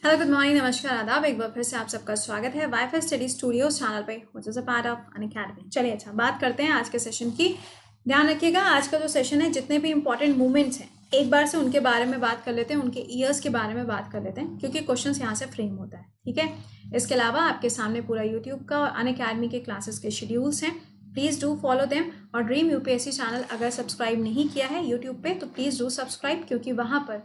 Hello, good morning, नमस्कार, आदाब। एक बार फिर से आप सबका स्वागत है वाईफाई स्टडी स्टूडियोज चैनल पे, which is a part of Unacademy. चलिए अच्छा बात करते हैं आज के सेशन की। ध्यान रखिएगा, आज का जो सेशन है जितने भी इंपॉर्टेंट मूवमेंट्स हैं एक बार से उनके बारे में बात कर लेते हैं, उनके ईयर्स के बारे में बात कर लेते हैं, क्योंकि क्वेश्चन यहाँ से फ्रेम होता है। ठीक है, इसके अलावा आपके सामने पूरा यूट्यूब का और अनअकैडमी के क्लासेस के शेड्यूल्स हैं। Please do follow them. और ड्रीम यूपीएससी चैनल अगर सब्सक्राइब नहीं किया है यूट्यूब पे तो प्लीज़ डू सब्सक्राइब, क्योंकि वहाँ पर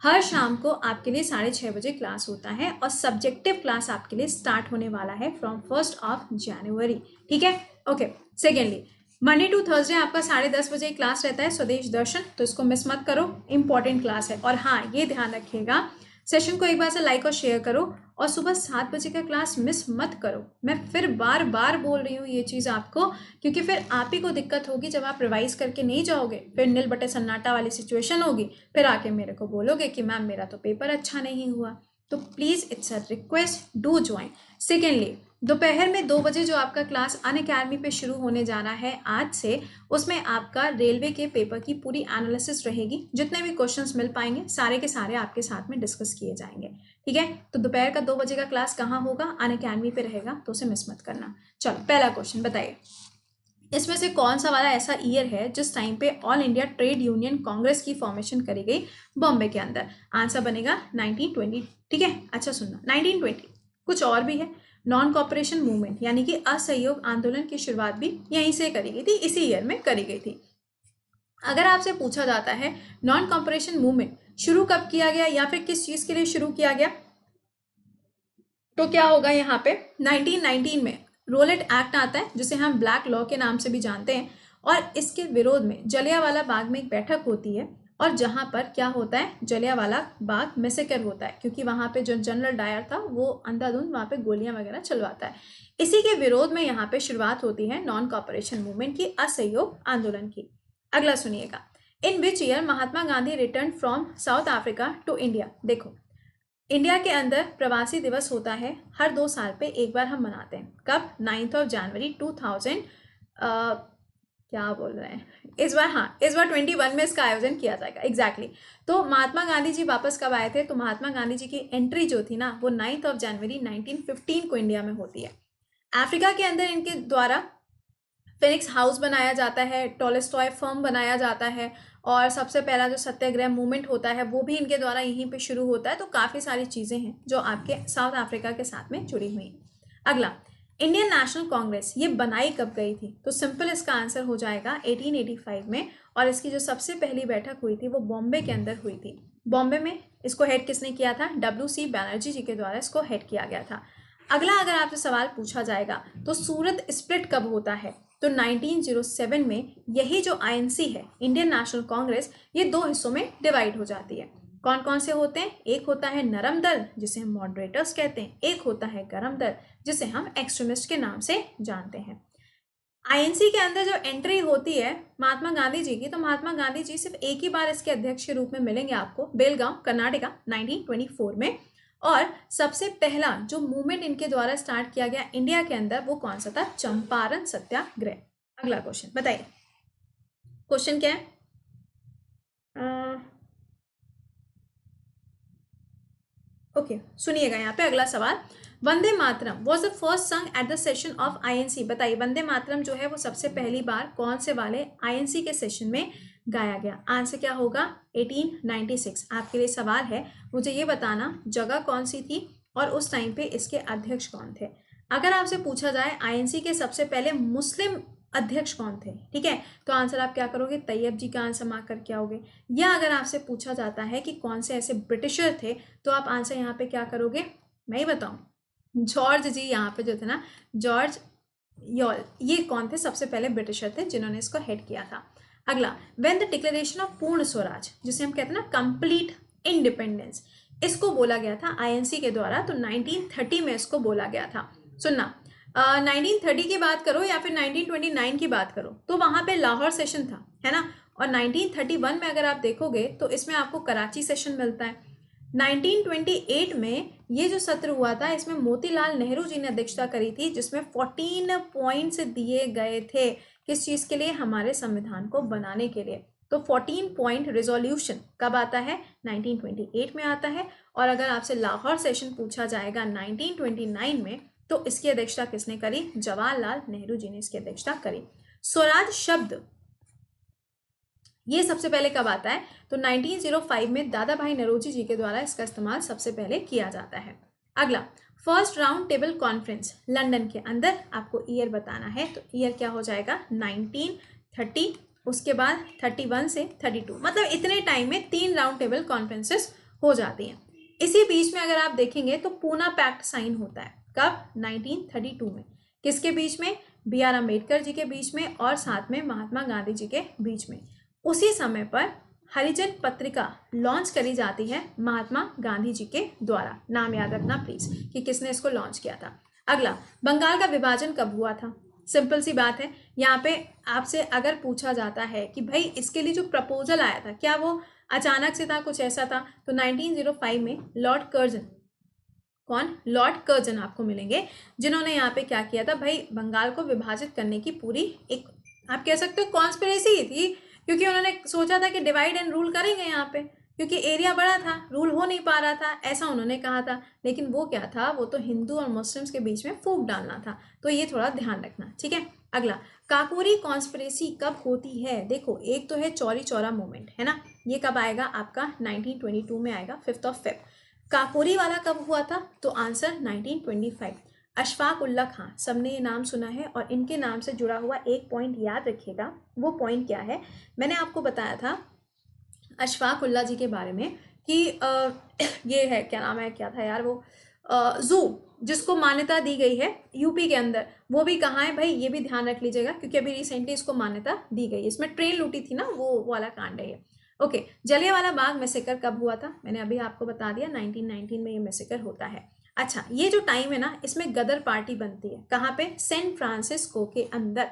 हर शाम को आपके लिए 6:30 बजे क्लास होता है और सब्जेक्टिव क्लास आपके लिए स्टार्ट होने वाला है फ्रॉम 1 जनवरी। ठीक है, okay. Secondly, Monday to Thursday आपका 10:30 बजे क्लास रहता है स्वदेश दर्शन, तो इसको मिस मत करो, इंपॉर्टेंट क्लास है। और हाँ, ये ध्यान रखिएगा, सेशन को एक बार से लाइक और शेयर करो, और सुबह 7 बजे का क्लास मिस मत करो। मैं फिर बार बार बोल रही हूँ ये चीज़ आपको, क्योंकि फिर आप ही को दिक्कत होगी जब आप रिवाइज करके नहीं जाओगे, फिर नील बटे सन्नाटा वाली सिचुएशन होगी, फिर आके मेरे को बोलोगे कि मैम मेरा तो पेपर अच्छा नहीं हुआ। तो please it's a request, do join. Secondly, दोपहर में 2 बजे जो आपका क्लास अनअकैडमी पे शुरू होने जाना है आज से, उसमें आपका रेलवे के पेपर की पूरी एनालिसिस रहेगी। जितने भी क्वेश्चंस मिल पाएंगे सारे के सारे आपके साथ में डिस्कस किए जाएंगे। ठीक है, तो दोपहर का 2 बजे का क्लास कहाँ होगा? अनअकैडमी पे रहेगा, तो उसे मिस मत करना। चलो, पहला क्वेश्चन बताइए, इसमें से कौन सा वाला ऐसा ईयर है जिस टाइम पे all India trade union Congress की फॉर्मेशन करी गई बॉम्बे के अंदर? आंसर बनेगा 1920। ठीक है, अच्छा सुनना, 1920। कुछ और भी है, नॉन कॉपरेशन मूवमेंट यानी कि असहयोग आंदोलन की शुरुआत भी यहीं से करी गई थी, इसी ईयर में करी गई थी। अगर आपसे पूछा जाता है नॉन कॉपरेशन मूवमेंट शुरू कब किया गया या फिर किस चीज के लिए शुरू किया गया, तो क्या होगा यहाँ पे? 1919 में रोलेट एक्ट आता है, जिसे हम ब्लैक लॉ के नाम से भी जानते हैं, और इसके विरोध में जलियांवाला बाग में एक बैठक होती है, और जहां पर क्या होता है, जलियांवाला बाग मैसेकर होता है, क्योंकि वहां पे जो जनरल डायर था वो अंधाधुंध वहां पे गोलियां वगैरह चलवाता है। इसी के विरोध में यहाँ पे शुरुआत होती है नॉन कॉपरेशन मूवमेंट की, असहयोग आंदोलन की। अगला सुनिएगा, in which year Mahatma Gandhi return from South Africa to India? देखो, इंडिया के अंदर प्रवासी दिवस होता है, हर 2 साल पे एक बार हम मनाते हैं। कब? 9 जनवरी 2000, क्या बोल रहे हैं इस बार? हाँ, इस बार 21 में इसका आयोजन किया जाएगा। एग्जैक्टली तो महात्मा गांधी जी वापस कब आए थे? तो महात्मा गांधी जी की एंट्री जो थी ना, वो 9 जनवरी 1915 को इंडिया में होती है। अफ्रीका के अंदर इनके द्वारा फिनिक्स हाउस बनाया जाता है, टॉलस्टॉय फर्म बनाया जाता है, और सबसे पहला जो सत्याग्रह मूवमेंट होता है वो भी इनके द्वारा यहीं पे शुरू होता है। तो काफ़ी सारी चीज़ें हैं जो आपके साउथ अफ्रीका के साथ में जुड़ी हुई हैं। अगला, इंडियन नेशनल कांग्रेस ये बनाई कब गई थी? तो सिंपल इसका आंसर हो जाएगा 1885 में, और इसकी जो सबसे पहली बैठक हुई थी वो बॉम्बे के अंदर हुई थी। बॉम्बे में इसको हेड किसने किया था? WC बैनर्जी जी के द्वारा इसको हेड किया गया था। अगला, अगर आपसे सवाल पूछा जाएगा तो सूरत स्प्लिट कब होता है? तो 1907 में यही जो आईएनसी है, इंडियन नेशनल कांग्रेस, ये 2 हिस्सों में डिवाइड हो जाती है। कौन कौन से होते हैं? एक होता है नरम दल, जिसे हम मॉडरेटर्स कहते हैं, एक होता है गरम दल, जिसे हम एक्सट्रीमिस्ट के नाम से जानते हैं। आईएनसी के अंदर जो एंट्री होती है महात्मा गांधी जी की, तो महात्मा गांधी जी सिर्फ एक ही बार इसके अध्यक्ष के रूप में मिलेंगे आपको, बेलगांव कर्नाटका 1924 में। और सबसे पहला जो मूवमेंट इनके द्वारा स्टार्ट किया गया इंडिया के अंदर, वो कौन सा था? चंपारण सत्याग्रह। अगला क्वेश्चन बताइए, क्वेश्चन क्या है? ओके, सुनिएगा यहाँ पे अगला सवाल, Vande Mataram was the first संग at the session of INC? बताइए, वंदे मातरम जो है वो सबसे पहली बार कौन से वाले आईएनसी के सेशन में गाया गया? आंसर क्या होगा? 1896। आपके लिए सवाल है, मुझे ये बताना जगह कौन सी थी और उस टाइम पे इसके अध्यक्ष कौन थे। अगर आपसे पूछा जाए आईएनसी के सबसे पहले मुस्लिम अध्यक्ष कौन थे, ठीक है, तो आंसर आप क्या करोगे? तैयब जी का आंसर मार्क करके आओगे। या अगर आपसे पूछा जाता है कि कौन से ऐसे ब्रिटिशर थे, तो आप आंसर यहाँ पे क्या करोगे? मैं ही बताऊं, जॉर्ज जी यहाँ पे जो थे ना, जॉर्ज यॉल, ये कौन थे? सबसे पहले ब्रिटिशर थे जिन्होंने इसको हेड किया था। अगला, व्हेन द डिक्लेरेशन ऑफ पूर्ण स्वराज, जिसे हम कहते हैं ना कंप्लीट इंडिपेंडेंस, इसको बोला गया था आईएनसी के द्वारा, तो 1930 में इसको बोला गया था। सुनना, 1930 की बात करो या फिर 1929 की बात करो, तो वहां पे लाहौर सेशन था, है ना। और 1931 में अगर आप देखोगे तो इसमें आपको कराची सेशन मिलता है। 1928 में ये जो सत्र हुआ था, इसमें मोतीलाल नेहरू जी ने अध्यक्षता करी थी, जिसमें 14 पॉइंट्स दिए गए थे किस चीज के लिए? हमारे संविधान को बनाने के लिए। तो 14 पॉइंट रिजोल्यूशन कब आता है? 1928 में आता है। और अगर आपसे लाहौर सेशन पूछा जाएगा 1929 में, तो इसकी अध्यक्षता किसने करी? जवाहरलाल नेहरू जी ने इसकी अध्यक्षता करी। स्वराज शब्द ये सबसे पहले कब आता है? तो 1905 में दादा भाई नौरोजी जी के द्वारा इसका इस्तेमाल सबसे पहले किया जाता है। अगला, first round table conference London के अंदर, आपको ईयर बताना है, तो ईयर क्या हो जाएगा? 1930, उसके बाद 31 से 32, मतलब इतने टाइम में 3 राउंड टेबल कॉन्फ्रेंसेस हो जाती हैं। इसी बीच में अगर आप देखेंगे तो पूना पैक्ट साइन होता है कब? 1932 में। किसके बीच में? B.R. अम्बेडकर जी के बीच में और साथ में महात्मा गांधी जी के बीच में। उसी समय पर हरिजन पत्रिका लॉन्च करी जाती है महात्मा गांधी जी के द्वारा। नाम याद रखना प्लीज कि किसने इसको लॉन्च किया था। अगला, बंगाल का विभाजन कब हुआ था? सिंपल सी बात है, यहाँ पे आपसे अगर पूछा जाता है कि भाई इसके लिए जो प्रपोजल आया था क्या वो अचानक से था, कुछ ऐसा था, तो 1905 में लॉर्ड कर्जन, कौन? लॉर्ड कर्जन आपको मिलेंगे, जिन्होंने यहाँ पे क्या किया था भाई, बंगाल को विभाजित करने की पूरी एक, आप कह सकते हो कॉन्स्पिरेसी ही थी, क्योंकि उन्होंने सोचा था कि डिवाइड एंड रूल करेंगे यहाँ पे, क्योंकि एरिया बड़ा था, रूल हो नहीं पा रहा था, ऐसा उन्होंने कहा था। लेकिन वो क्या था, वो तो हिंदू और मुस्लिम्स के बीच में फूट डालना था, तो ये थोड़ा ध्यान रखना, ठीक है। अगला, काकोरी कॉन्स्पिरेसी कब होती है? देखो, एक तो है चौरी चौरा मूवमेंट, है ना, ये कब आएगा आपका? 1922 में आएगा, 5 फेब। काकोरी वाला कब हुआ था? तो आंसर 1925। अशफाक उल्ला खां, सबने ये नाम सुना है, और इनके नाम से जुड़ा हुआ एक पॉइंट याद रखिएगा। वो पॉइंट क्या है? मैंने आपको बताया था अशफाक उल्ला जी के बारे में कि ये है, क्या नाम है, क्या था यार वो, जू जिसको मान्यता दी गई है यूपी के अंदर, वो भी कहाँ है भाई, ये भी ध्यान रख लीजिएगा, क्योंकि अभी रिसेंटली इसको मान्यता दी गई। इसमें ट्रेन लूटी थी ना, वो वाला कांड है ये। ओके, जलियांवाला बाग मैसेकर कब हुआ था? मैंने अभी आपको बता दिया, 1919 में ये मैसेकर होता है। अच्छा, ये जो टाइम है ना, इसमें गदर पार्टी बनती है, कहाँ पे? सैन फ्रांसिस्को के अंदर।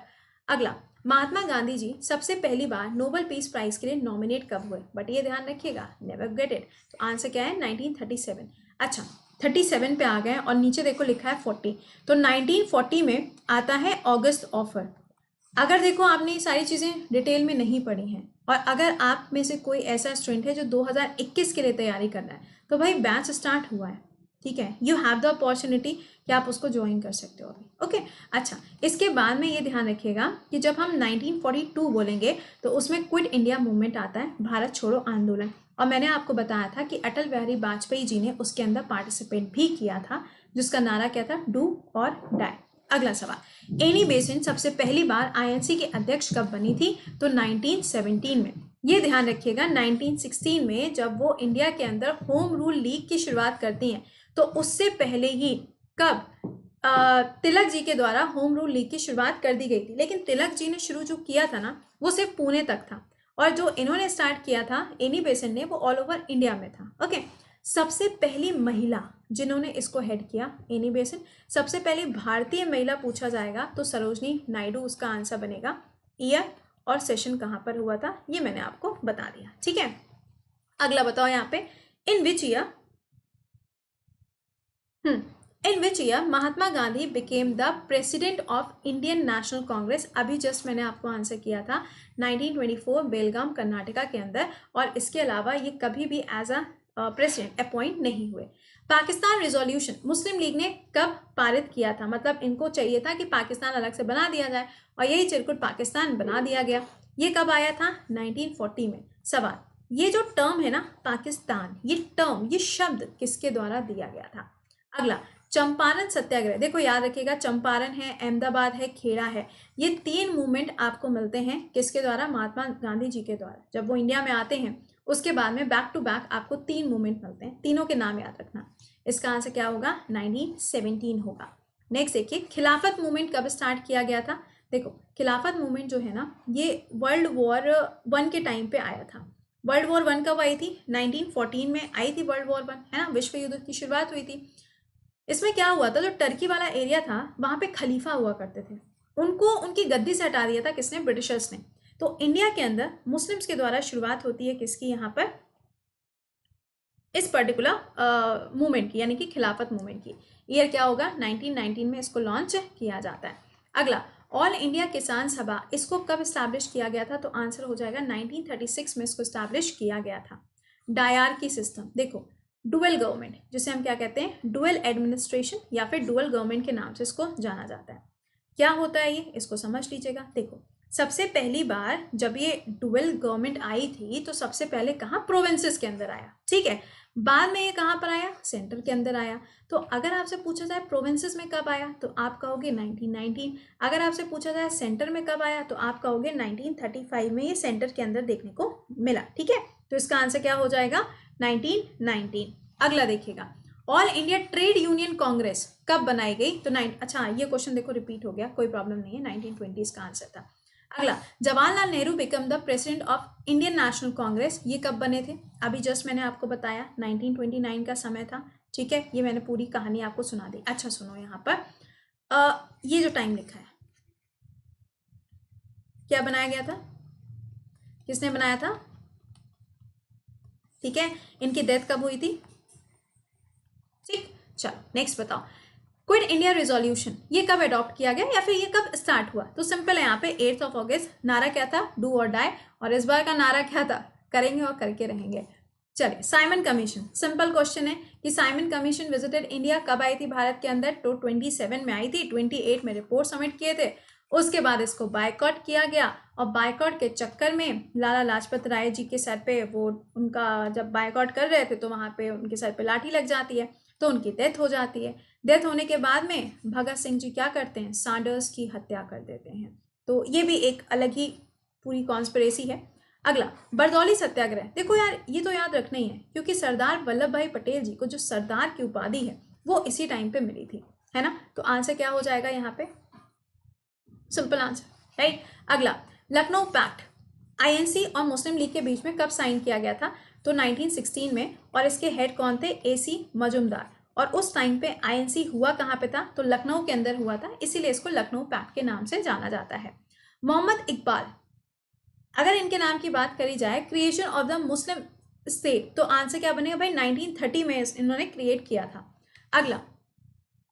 अगला, महात्मा गांधी जी सबसे पहली बार नोबेल पीस प्राइज के लिए नॉमिनेट कब हुए? बट ये ध्यान रखिएगा, नेवर गेट इट, तो आंसर क्या है? 1937। अच्छा, 37 पे आ गए, और नीचे देखो लिखा है 40, तो 1940 में आता है ऑगस्ट ऑफर। अगर देखो आपने ये सारी चीज़ें डिटेल में नहीं पढ़ी हैं, और अगर आप में से कोई ऐसा स्टूडेंट है जो 2021 के लिए तैयारी कर रहा है, तो भाई बैच स्टार्ट हुआ है, ठीक है, यू हैव द अपॉर्चुनिटी कि आप उसको ज्वाइन कर सकते हो अभी। ओके, अच्छा, इसके बाद में ये ध्यान रखिएगा कि जब हम 1942 बोलेंगे तो उसमें क्विट इंडिया मूवमेंट आता है, भारत छोड़ो आंदोलन, और मैंने आपको बताया था कि अटल बिहारी वाजपेयी जी ने उसके अंदर पार्टिसिपेट भी किया था, जिसका नारा क्या था? डू और डाई। अगला सवाल, एनी बेसेंट सबसे पहली बार आईएनसी के अध्यक्ष कब बनी थी? तो 1917 में। ये ध्यान रखिएगा, 1916 में जब वो इंडिया के अंदर होम रूल लीग की शुरुआत करती हैं, तो उससे पहले ही कब तिलक जी के द्वारा होम रूल लीग की शुरुआत कर दी गई थी। लेकिन तिलक जी ने शुरू जो किया था ना, वो सिर्फ पुणे तक था, और जो इन्होंने स्टार्ट किया था एनी बेसेंट ने, वो ऑल ओवर इंडिया में था। ओके, सबसे पहली महिला जिन्होंने इसको हेड किया, एनी बेसेंट, सबसे पहली भारतीय महिला पूछा जाएगा तो सरोजनी नायडू उसका आंसर बनेगा। ईयर और सेशन कहाँ पर हुआ था, ये मैंने आपको बता दिया, ठीक है। अगला बताओ यहाँ पे, in which year Mahatma Gandhi became the president of Indian National Congress? अभी जस्ट मैंने आपको आंसर किया था, 1924 बेलगाम कर्नाटका के अंदर, और इसके अलावा ये कभी भी एज अ प्रेसिडेंट अपॉइंट नहीं हुए। पाकिस्तान रिजोल्यूशन मुस्लिम लीग ने कब पारित किया था? मतलब इनको चाहिए था कि पाकिस्तान अलग से बना दिया जाए, और यही चिरकुट पाकिस्तान बना दिया गया। ये कब आया था? 1940 में। सवाल, ये जो टर्म है ना पाकिस्तान, ये टर्म, ये शब्द किसके द्वारा दिया गया था? अगला, चंपारण सत्याग्रह, देखो याद रखिएगा, चंपारण है, अहमदाबाद है, खेड़ा है, ये 3 मूवमेंट आपको मिलते हैं किसके द्वारा? महात्मा गांधी जी के द्वारा। जब वो इंडिया में आते हैं उसके बाद में बैक टू बैक आपको 3 मूवमेंट मिलते हैं, तीनों के नाम याद रखना। इसका आंसर क्या होगा? 1917 होगा। नेक्स्ट देखिए, खिलाफत मूवमेंट कब स्टार्ट किया गया था? देखो, खिलाफत मूवमेंट जो है ना, ये वर्ल्ड वॉर 1 के टाइम पे आया था। वर्ल्ड वॉर 1 कब आई थी? 1914 में आई थी वर्ल्ड वॉर 1, है ना, विश्व युद्ध की शुरुआत हुई थी। इसमें क्या हुआ था, जो टर्की वाला एरिया था वहां पे खलीफा हुआ करते थे, उनको उनकी गद्दी से हटा दिया था किसने? ब्रिटिशर्स ने। तो इंडिया के अंदर मुस्लिम्स के द्वारा शुरुआत होती है किसकी यहाँ पर? इस पर्टिकुलर मूवमेंट की, यानी कि खिलाफत मूवमेंट की। ईयर क्या होगा? 1919 में इसको लॉन्च किया जाता है। अगला, ऑल इंडिया किसान सभा इसको कब इस्टेब्लिश किया गया था? तो आंसर हो जाएगा 1936 में इसको इस्टेब्लिश किया गया था। डायरकी सिस्टम, देखो डुअल गवर्नमेंट जिसे हम क्या कहते हैं, डुअल एडमिनिस्ट्रेशन या फिर डुअल गवर्नमेंट के नाम से इसको जाना जाता है। क्या होता है ये, इसको समझ लीजिएगा। देखो सबसे पहली बार जब ये डुअल गवर्नमेंट आई थी तो सबसे पहले कहाँ, प्रोविंसेस के अंदर आया, ठीक है। बाद में ये कहाँ पर आया, सेंटर के अंदर आया। तो अगर आपसे पूछा जाए प्रोविंसेस में कब आया तो आप कहोगे 1919। अगर आपसे पूछा जाए सेंटर में कब आया तो आप कहोगे 1935 में ये सेंटर के अंदर देखने को मिला, ठीक है। तो इसका आंसर क्या हो जाएगा, 1919। अगला देखिएगा, all India trade union Congress कब बनाई गई? तो अच्छा ये क्वेश्चन देखो रिपीट हो गया, कोई प्रॉब्लम नहीं है, 1920 का आंसर था। अगला, Jawaharlal Nehru become the president of Indian National Congress, ये कब बने थे? अभी जस्ट मैंने आपको बताया 1929 का समय था, ठीक है। ये मैंने पूरी कहानी आपको सुना दी। अच्छा सुनो, यहाँ पर ये जो टाइम लिखा है क्या बनाया गया था, किसने बनाया था, ठीक है। इनकी डेथ कब हुई थी, ठीक। चलो नेक्स्ट बताओ, क्विट इंडिया रेजोल्यूशन ये कब अडॉप्ट किया गया या फिर ये कब स्टार्ट हुआ? तो सिंपल है, यहाँ पे 8 अगस्त। नारा क्या था, डू और डाई, और इस बार का नारा क्या था, करेंगे और करके रहेंगे। चलिए, साइमन कमीशन, सिंपल क्वेश्चन है कि साइमन कमीशन विजिटेड इंडिया कब आई थी भारत के अंदर? तो 27 में आई थी, 28 में रिपोर्ट सबमिट किए थे। उसके बाद इसको बायकॉट किया गया और बायकॉट के चक्कर में लाला लाजपत राय जी के सर पे, वो उनका जब बायकॉट कर रहे थे तो वहाँ पे उनके सर पे लाठी लग जाती है, तो उनकी डेथ हो जाती है। डेथ होने के बाद में भगत सिंह जी क्या करते हैं, सांडर्स की हत्या कर देते हैं। तो ये भी एक अलग ही पूरी कॉन्स्पिरेसी है। अगला, बरदौली सत्याग्रह, देखो यार ये तो याद रखना ही है क्योंकि सरदार वल्लभ भाई पटेल जी को जो सरदार की उपाधि है वो इसी टाइम पे मिली थी, है ना। तो आंसर क्या हो जाएगा यहाँ पे, सिंपल आंसर, राइट। अगला, लखनऊ पैक्ट आईएनसी और मुस्लिम लीग के बीच में कब साइन किया गया था? तो 1916 में, और इसके हेड कौन थे, एसी मजुमदार। और उस टाइम पे आईएनसी हुआ कहाँ पे था? तो लखनऊ के अंदर हुआ था, इसीलिए इसको लखनऊ पैक्ट के नाम से जाना जाता है। मोहम्मद इकबाल, अगर इनके नाम की बात करी जाए, creation of the Muslim state, तो आंसर क्या बनेगा भाई, 1930 में इन्होंने क्रिएट किया था। अगला,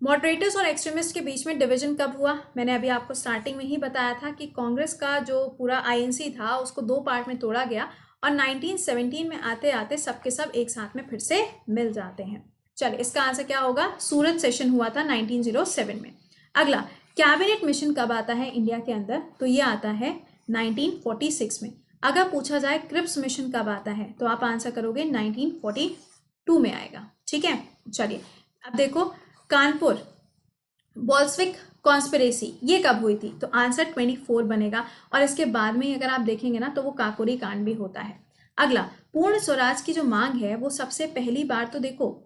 मॉडरेटर्स और एक्सट्रीमिस्ट के बीच में डिवीजन कब हुआ? मैंने अभी आपको स्टार्टिंग में ही बताया था कि कांग्रेस का जो पूरा आईएनसी था उसको 2 पार्ट में तोड़ा गया और 1917 में आते आते सबके सब एक साथ में फिर से मिल जाते हैं। चलिए, इसका आंसर क्या होगा, सूरत सेशन हुआ था 1907 में। अगला, कैबिनेट मिशन कब आता है इंडिया के अंदर? तो ये आता है 1946 में। अगर पूछा जाए क्रिप्स मिशन कब आता है तो आप आंसर करोगे 1942 में आएगा, ठीक है। चलिए, अब देखो, कानपुर बोल्शविक कॉन्स्पिरेसी ये कब हुई थी? तो आंसर 24 बनेगा, और इसके बाद में अगर आप देखेंगे ना तो वो काकोरी कांड भी होता है। अगला, पूर्ण स्वराज की जो मांग है वो सबसे पहली बार तो देखो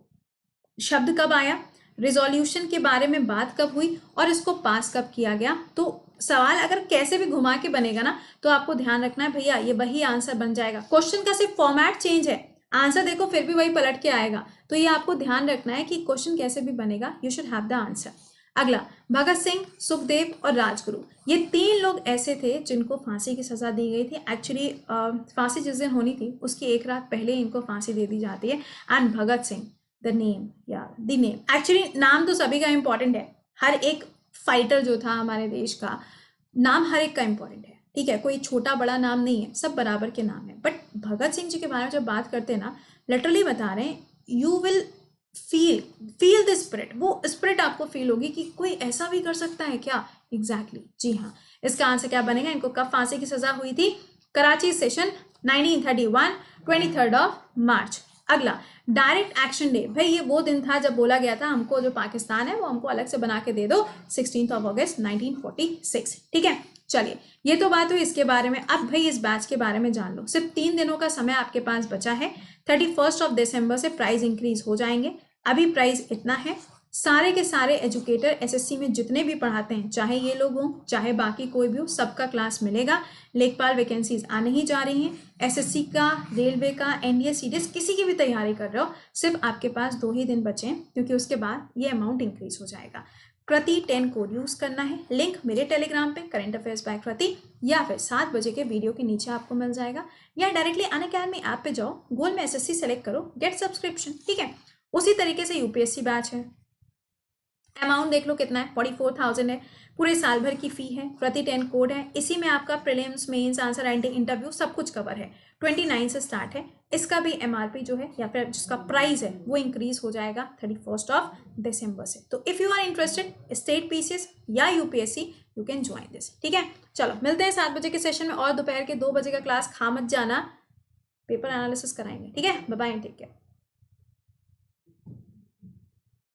शब्द कब आया, रिजोल्यूशन के बारे में बात कब हुई, और इसको पास कब किया गया? तो सवाल अगर कैसे भी घुमा के बनेगा ना तो आपको ध्यान रखना है भैया, ये वही आंसर बन जाएगा। क्वेश्चन का सिर्फ फॉर्मेट चेंज है, आंसर देखो फिर भी वही पलट के आएगा। तो ये आपको ध्यान रखना है कि क्वेश्चन कैसे भी बनेगा, you should have the answer. अगला, भगत सिंह, सुखदेव और राजगुरु, ये 3 लोग ऐसे थे जिनको फांसी की सजा दी गई थी। एक्चुअली फांसी जिस दिन होनी थी उसकी एक रात पहले इनको फांसी दे दी जाती है। And Bhagat Singh, the name, या द नेम, एक्चुअली नाम तो सभी का इंपॉर्टेंट है, हर एक फाइटर जो था हमारे देश का नाम हर एक का इंपॉर्टेंट है, ठीक है। कोई छोटा बड़ा नाम नहीं है, सब बराबर के नाम है। बट भगत सिंह जी के बारे में जब बात करते हैं ना, लिटरली बता रहे हैं, you will feel the spirit, वो स्पिरिट आपको फील होगी कि कोई ऐसा भी कर सकता है क्या। एग्जैक्टली, जी हाँ। इसका आंसर क्या बनेगा, इनको कब फांसी की सजा हुई थी? कराची सेशन 1931, 23 मार्च। अगला, डायरेक्ट एक्शन डे, भाई ये वो दिन था जब बोला गया था हमको जो पाकिस्तान है वो हमको अलग से बना के दे दो, 16 अगस्त 1946, ठीक है। चलिए, ये तो बात हुई इसके बारे में। अब भाई इस बैच के बारे में जान लो, सिर्फ 3 दिनों का समय आपके पास बचा है। 31 दिसंबर से प्राइस इंक्रीज हो जाएंगे। अभी प्राइस इतना है, सारे के सारे एजुकेटर एसएससी में जितने भी पढ़ाते हैं, चाहे ये लोग हों चाहे बाकी कोई भी हो, सबका क्लास मिलेगा। लेखपाल वैकेंसीज आने ही जा रही हैं। एसएससी का, रेलवे का, एनडीए सीडीएस किसी की भी तैयारी कर रहे हो, सिर्फ आपके पास 2 ही दिन बचे हैं क्योंकि उसके बाद ये अमाउंट इंक्रीज हो जाएगा। कृति 10 कोड यूज करना है, लिंक मेरे टेलीग्राम पे करंट अफेयर्स बाय कृति, या फिर 7 बजे के वीडियो के नीचे आपको मिल जाएगा, या डायरेक्टली अनअकैडमी ऐप पे जाओ, गोल में एसएससी सेलेक्ट करो, गेट सब्सक्रिप्शन, ठीक है। उसी तरीके से यूपीएससी बैच है, अमाउंट देख लो कितना है, 44,000 है, पूरे साल भर की फ़ी है, प्रति 10 कोड है, इसी में आपका prelims, mains, answer writing, interview सब कुछ कवर है। 29 से स्टार्ट है। इसका भी एमआरपी जो है या फिर जिसका प्राइस है वो इंक्रीज हो जाएगा 31 दिसंबर से। तो if you are interested state PCS या UPSC, you can join this. ठीक है, चलो मिलते हैं 7 बजे के सेशन में, और दोपहर के 2 बजे का क्लास खा मत जाना, पेपर एनालिसिस कराएंगे। ठीक है, बाय बाय, टेक केयर।